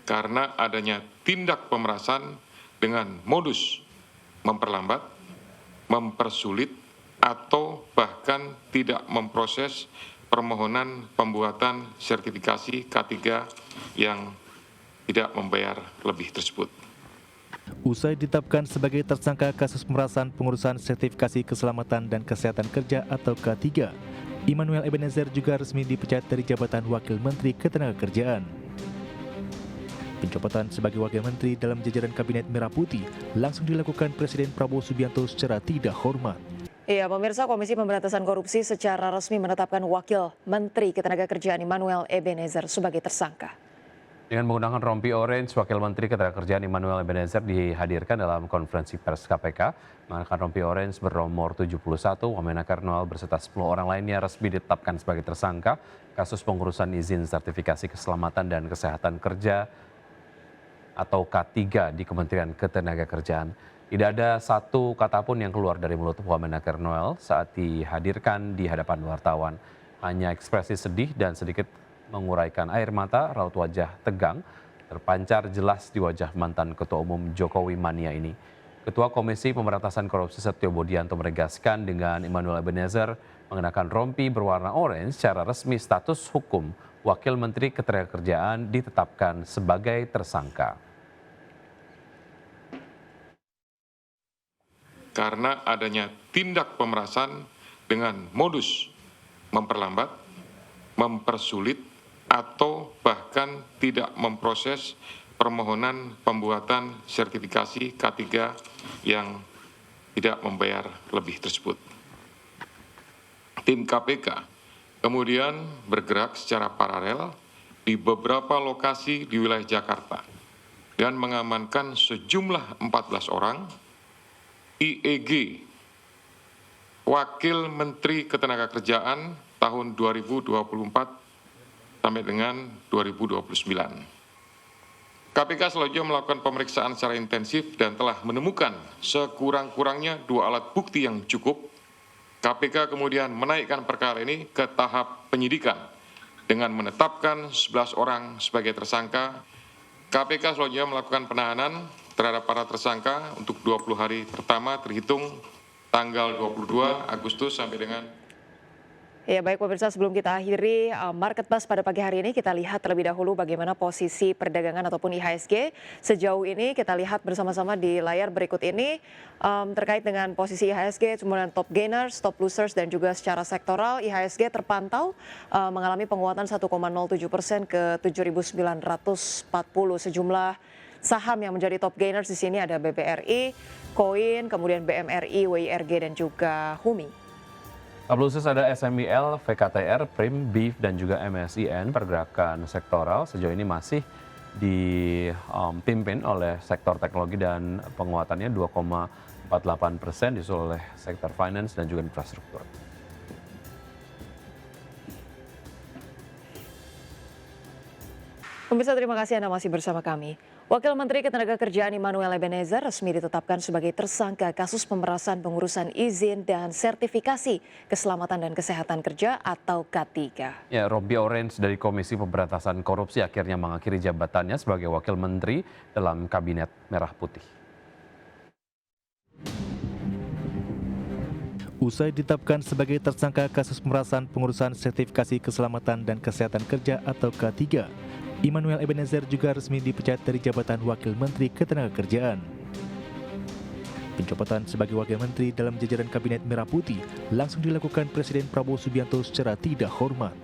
karena adanya tindak pemerasan dengan modus memperlambat, mempersulit, atau bahkan tidak memproses permohonan pembuatan sertifikasi K3 yang tidak membayar lebih tersebut. Usai ditetapkan sebagai tersangka kasus pemerasan pengurusan sertifikasi keselamatan dan kesehatan kerja atau K3, Immanuel Ebenezer juga resmi dipecat dari jabatan Wakil Menteri Ketenagakerjaan. Pencopotan sebagai Wakil Menteri dalam jajaran Kabinet Merah Putih langsung dilakukan Presiden Prabowo Subianto secara tidak hormat. Iya, pemirsa, Komisi Pemberantasan Korupsi secara resmi menetapkan Wakil Menteri Ketenagakerjaan Immanuel Ebenezer sebagai tersangka. Dengan menggunakan rompi orange, Wakil Menteri Ketenagakerjaan Immanuel Ebenezer dihadirkan dalam konferensi pers KPK. Mengenakan rompi orange bernomor 71, Wamenakar Noel beserta 10 orang lainnya resmi ditetapkan sebagai tersangka kasus pengurusan izin sertifikasi keselamatan dan kesehatan kerja atau K3 di Kementerian Ketenagakerjaan. Tidak ada satu kata pun yang keluar dari mulut Wamenakar Noel saat dihadirkan di hadapan wartawan. Hanya ekspresi sedih dan sedikit menguraikan air mata, raut wajah tegang terpancar jelas di wajah mantan Ketua Umum Jokowi Mania ini. Ketua Komisi Pemberantasan Korupsi Setio Budianto menegaskan dengan Immanuel Ebenezer mengenakan rompi berwarna orange secara resmi status hukum Wakil Menteri Ketenagakerjaan ditetapkan sebagai tersangka. Karena adanya tindak pemerasan dengan modus memperlambat, mempersulit, atau bahkan tidak memproses permohonan pembuatan sertifikasi K3 yang tidak membayar lebih tersebut. Tim KPK kemudian bergerak secara paralel di beberapa lokasi di wilayah Jakarta dan mengamankan sejumlah 14 orang IEG Wakil Menteri Ketenagakerjaan tahun 2024 sampai dengan 2029. KPK selanjutnya melakukan pemeriksaan secara intensif dan telah menemukan sekurang-kurangnya 2 alat bukti yang cukup. KPK kemudian menaikkan perkara ini ke tahap penyidikan dengan menetapkan 11 orang sebagai tersangka. KPK selanjutnya melakukan penahanan terhadap para tersangka untuk 20 hari pertama terhitung tanggal 22 Agustus sampai dengan. Ya, baik pemirsa, sebelum kita akhiri Market Buzz pada pagi hari ini, kita lihat terlebih dahulu bagaimana posisi perdagangan ataupun IHSG. Sejauh ini kita lihat bersama-sama di layar berikut ini terkait dengan posisi IHSG, kemudian top gainers, top losers, dan juga secara sektoral IHSG terpantau mengalami penguatan 1,07% ke 7.940. Sejumlah saham yang menjadi top gainers di sini ada BBRI, Koin, kemudian BMRI, WIRG, dan juga HUMI. Khusus ada SMIL, VKTR, Prim, BIF, dan juga MSIN. Pergerakan sektoral sejauh ini masih dipimpin oleh sektor teknologi dan penguatannya 2,48%, disusul oleh sektor finance dan juga infrastruktur. Pemirsa, terima kasih Anda masih bersama kami. Wakil Menteri Ketenagakerjaan Immanuel Ebenezer resmi ditetapkan sebagai tersangka kasus pemerasan pengurusan izin dan sertifikasi keselamatan dan kesehatan kerja atau K3. Ya, rompi orange dari Komisi Pemberantasan Korupsi akhirnya mengakhiri jabatannya sebagai Wakil Menteri dalam Kabinet Merah Putih. Usai ditetapkan sebagai tersangka kasus pemerasan pengurusan sertifikasi keselamatan dan kesehatan kerja atau K3, Immanuel Ebenezer juga resmi dipecat dari jabatan Wakil Menteri Ketenagakerjaan. Pencopotan sebagai Wakil Menteri dalam jajaran Kabinet Merah Putih langsung dilakukan Presiden Prabowo Subianto secara tidak hormat.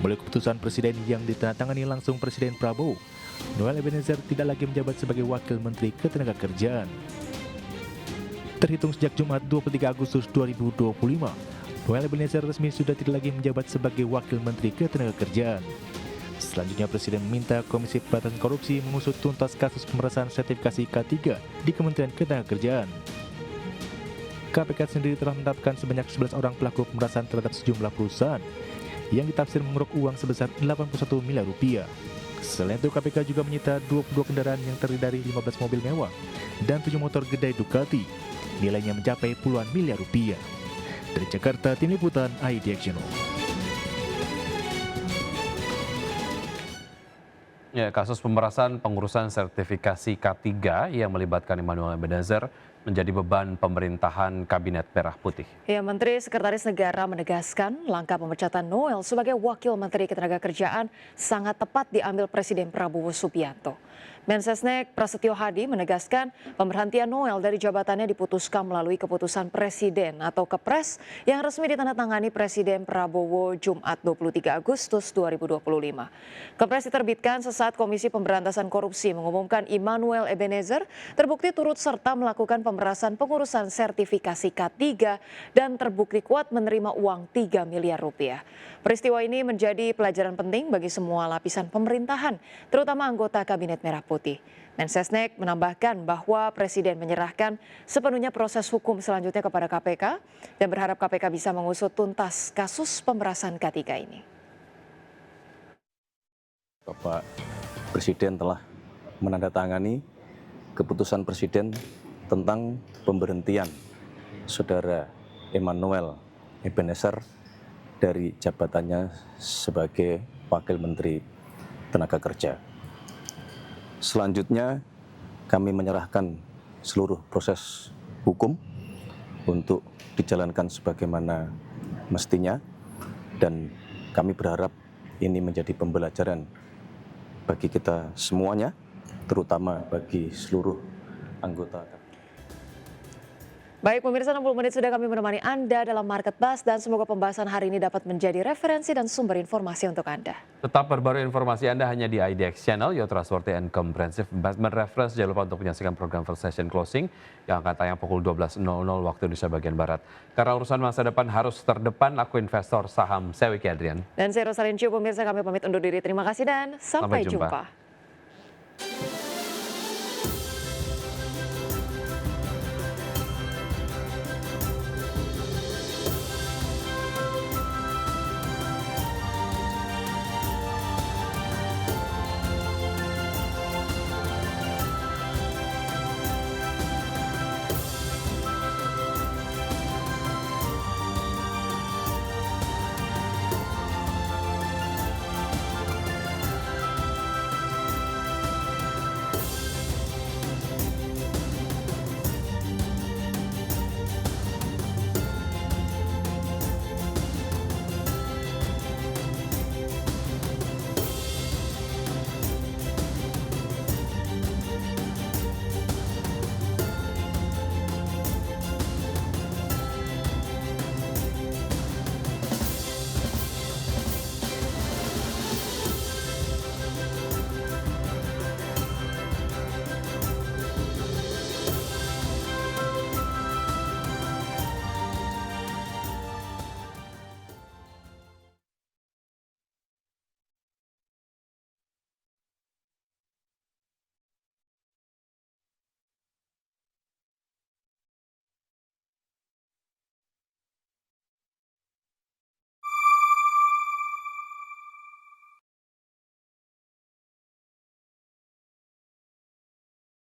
Melalui keputusan Presiden yang ditandatangani langsung Presiden Prabowo, Noel Ebenezer tidak lagi menjabat sebagai Wakil Menteri Ketenagakerjaan. Terhitung sejak Jumat 23 Agustus 2025, Noel Ebenezer resmi sudah tidak lagi menjabat sebagai Wakil Menteri Ketenagakerjaan. Selanjutnya Presiden meminta Komisi Pemberantasan Korupsi mengusut tuntas kasus pemerasan sertifikasi K3 di Kementerian Ketenagakerjaan. KPK sendiri telah menetapkan sebanyak 11 orang pelaku pemerasan terhadap sejumlah perusahaan yang ditafsir mengeruk uang sebesar 81 miliar rupiah. Selain itu KPK juga menyita 22 kendaraan yang terdiri dari 15 mobil mewah dan 7 motor gedai Ducati. Nilainya mencapai puluhan miliar rupiah. Dari Jakarta, Tim Liputan IDX Channel. Ya, kasus pemerasan pengurusan sertifikasi K3 yang melibatkan Immanuel Ebenezer menjadi beban pemerintahan Kabinet Merah Putih. Ya, Menteri Sekretaris Negara menegaskan langkah pemecatan Noel sebagai Wakil Menteri Ketenagakerjaan sangat tepat diambil Presiden Prabowo Subianto. Mensesnek Prasetyo Hadi menegaskan pemberhentian Noel dari jabatannya diputuskan melalui keputusan Presiden atau Kepres yang resmi ditandatangani Presiden Prabowo Jumat 23 Agustus 2025. Kepres diterbitkan sesaat Komisi Pemberantasan Korupsi mengumumkan Immanuel Ebenezer terbukti turut serta melakukan pemerasan pengurusan sertifikasi K3 dan terbukti kuat menerima uang 3 miliar rupiah. Peristiwa ini menjadi pelajaran penting bagi semua lapisan pemerintahan, terutama anggota Kabinet Merah Putih. Mensesnek menambahkan bahwa Presiden menyerahkan sepenuhnya proses hukum selanjutnya kepada KPK dan berharap KPK bisa mengusut tuntas kasus pemerasan K3 ini. Bapak Presiden telah menandatangani keputusan Presiden tentang pemberhentian Saudara Immanuel Ebenezer dari jabatannya sebagai Wakil Menteri Tenaga Kerja. Selanjutnya kami menyerahkan seluruh proses hukum untuk dijalankan sebagaimana mestinya dan kami berharap ini menjadi pembelajaran bagi kita semuanya, terutama bagi seluruh anggota. Baik pemirsa, 60 menit sudah kami menemani Anda dalam Market Buzz dan semoga pembahasan hari ini dapat menjadi referensi dan sumber informasi untuk Anda. Tetap perbarui informasi Anda hanya di IDX Channel, Your Trustworthy and Comprehensive Investment Reference. Jangan lupa untuk menyaksikan program First Session Closing yang akan tayang pukul 12.00 waktu Indonesia bagian Barat. Karena urusan masa depan harus terdepan, aku investor saham Sewiki Adrian. Dan saya Rosalin Chiu, pemirsa kami pamit undur diri. Terima kasih dan sampai jumpa.